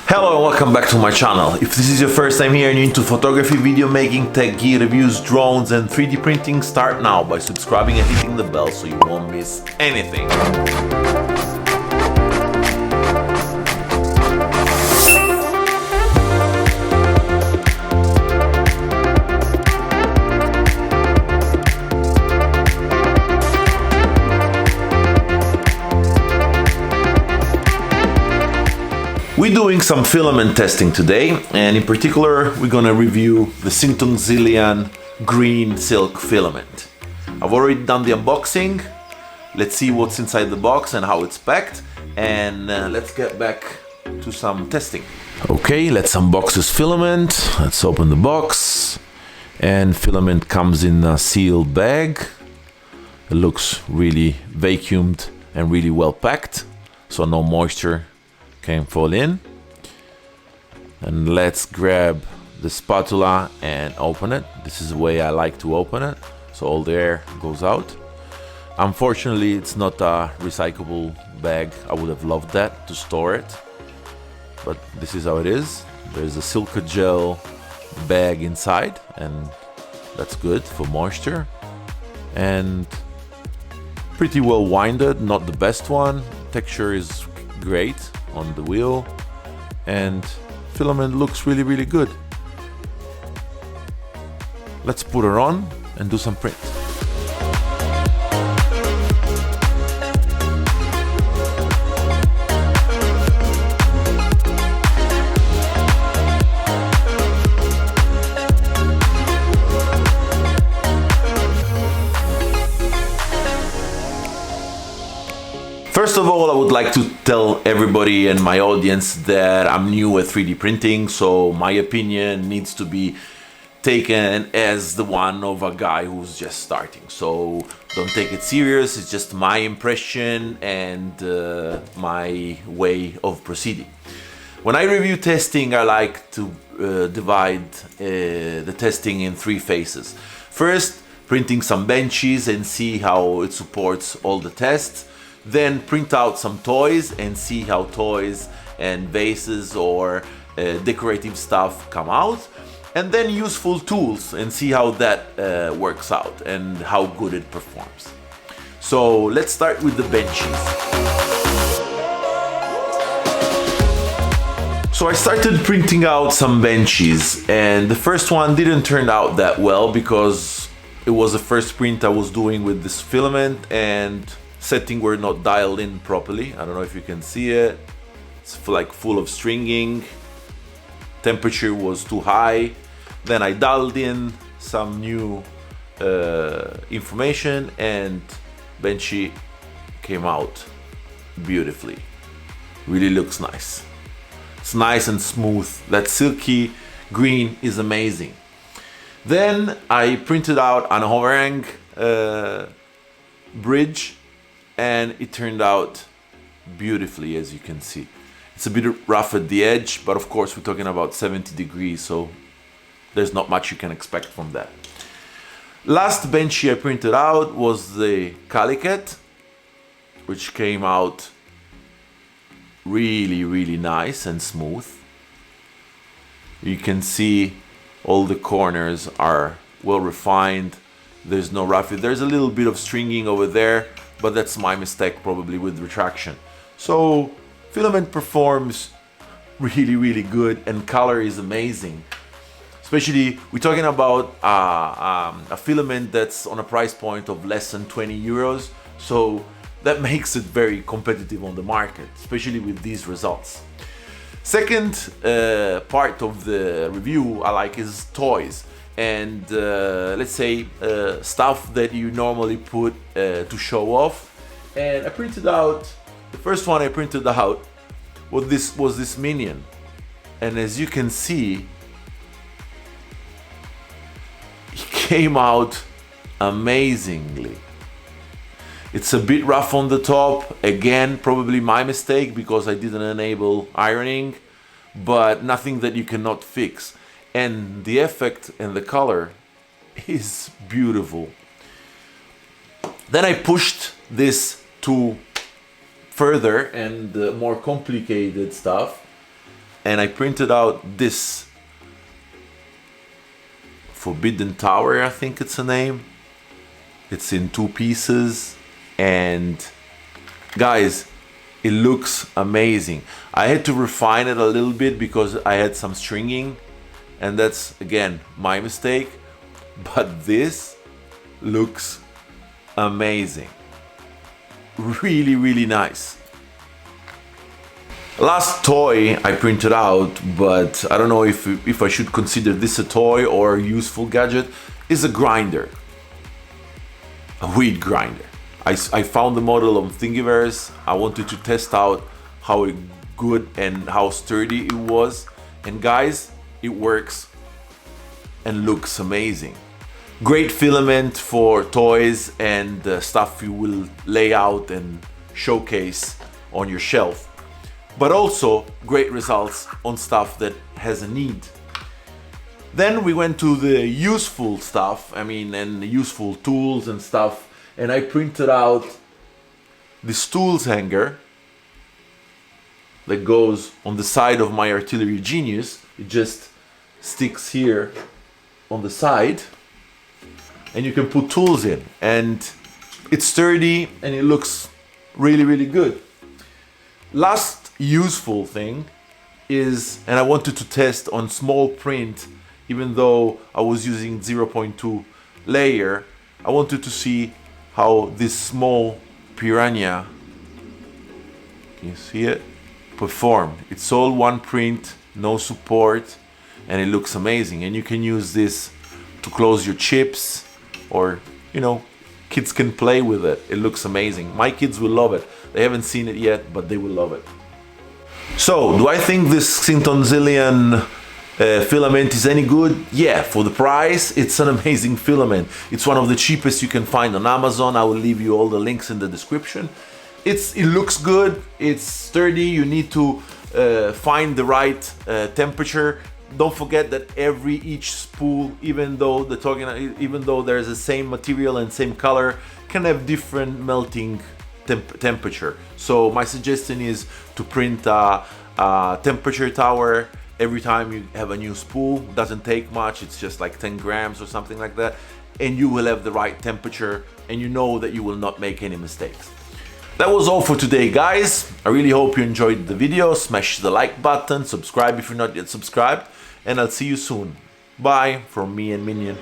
Hello and welcome back to my channel. If this is your first time here and you're into photography, video making, tech gear reviews, drones and 3D printing, start now by subscribing and hitting the bell so you won't miss anything. We're doing some filament testing today, and in particular we're gonna review the Xingtong Lian green silk filament. I've already done the unboxing. Let's see what's inside the box and how it's packed, and let's get back to some testing. Okay, let's unbox this filament. Let's open the box, and filament comes in a sealed bag. It looks really vacuumed and really well packed, so no moisture can fall in. And let's grab the spatula and open it. This is the way I like to open it, so all the air goes out. Unfortunately, it's not a recyclable bag. I would have loved that to store it, but this is how it is. There's a silica gel bag inside, and that's good for moisture, and pretty well winded. Not the best one. Texture is great on the wheel, and filament looks really good. Let's put her on and do some print. First of all, I would like to tell everybody and my audience that I'm new at 3D printing, so my opinion needs to be taken as the one of a guy who's just starting. So don't take it serious, it's just my impression and my way of proceeding. When I review testing, I like to divide the testing in three phases. First, printing some benches and see how it supports all the tests. Then print out some toys and see how toys and vases or decorative stuff come out. And then useful tools and see how that works out and how good it performs. So let's start with the benches. So I started printing out some benches, and the first one didn't turn out that well because it was the first print I was doing with this filament, and settings were not dialed in properly. I don't know if you can see it. It's like full of stringing. Temperature was too high. Then I dialed in some new information, and Benchy came out beautifully. Really looks nice. It's nice and smooth. That silky green is amazing. Then I printed out an overhang bridge, and it turned out beautifully, as you can see. It's a bit rough at the edge, but of course we're talking about 70 degrees, so there's not much you can expect from that. Last benchy I printed out was the calicut, which came out really nice and smooth. You can see all the corners are well refined. There's no rough. There's a little bit of stringing over there, but that's my mistake probably with retraction. So filament performs really good, and color is amazing. Especially we're talking about a filament that's on a price point of less than 20 euros. So that makes it very competitive on the market, especially with these results. Second part of the review I like is toys. And let's say stuff that you normally put to show off. And I printed out, the first one I printed out was this minion, and as you can see, it came out amazingly. It's a bit rough on the top, again probably my mistake because I didn't enable ironing, but nothing that you cannot fix. And the effect and the color is beautiful. Then I pushed this to further and more complicated stuff, and I printed out this Forbidden Tower, I think it's a name. It's in 2 pieces, and guys, it looks amazing. I had to refine it a little bit because I had some stringing, and that's again my mistake, but this looks amazing. Really nice. Last toy I printed out, but I don't know if I should consider this a toy or a useful gadget, is a grinder. A wheat grinder. I found the model on Thingiverse. I wanted to test out how good and how sturdy it was. And guys, it works and looks amazing. Great filament for toys and stuff you will lay out and showcase on your shelf. But also great results on stuff that has a need. Then we went to the useful stuff, and useful tools and stuff, and I printed out this tools hanger that goes on the side of my Artillery Genius. It just sticks here on the side, and you can put tools in, and it's sturdy and it looks really good. Last useful thing is, and I wanted to test on small print, even though I was using 0.2 layer, I wanted to see how this small piranha, can you see it, performed. It's all one print, no support, and it looks amazing. And you can use this to close your chips, or kids can play with it. It looks amazing. My kids will love it. They haven't seen it yet, but they will love it. So, do I think this XTZL filament is any good? Yeah, for the price, it's an amazing filament. It's one of the cheapest you can find on Amazon. I will leave you all the links in the description. It looks good, it's sturdy. You need to find the right temperature. Don't forget that each spool, even though there's the same material and same color, can have different melting temperature. So my suggestion is to print a temperature tower every time you have a new spool. Doesn't take much, it's just like 10 grams or something like that, and you will have the right temperature, and you know that you will not make any mistakes. That was all for today, guys. I really hope you enjoyed the video. Smash the like button, subscribe if you're not yet subscribed, and I'll see you soon. Bye from me and Minion.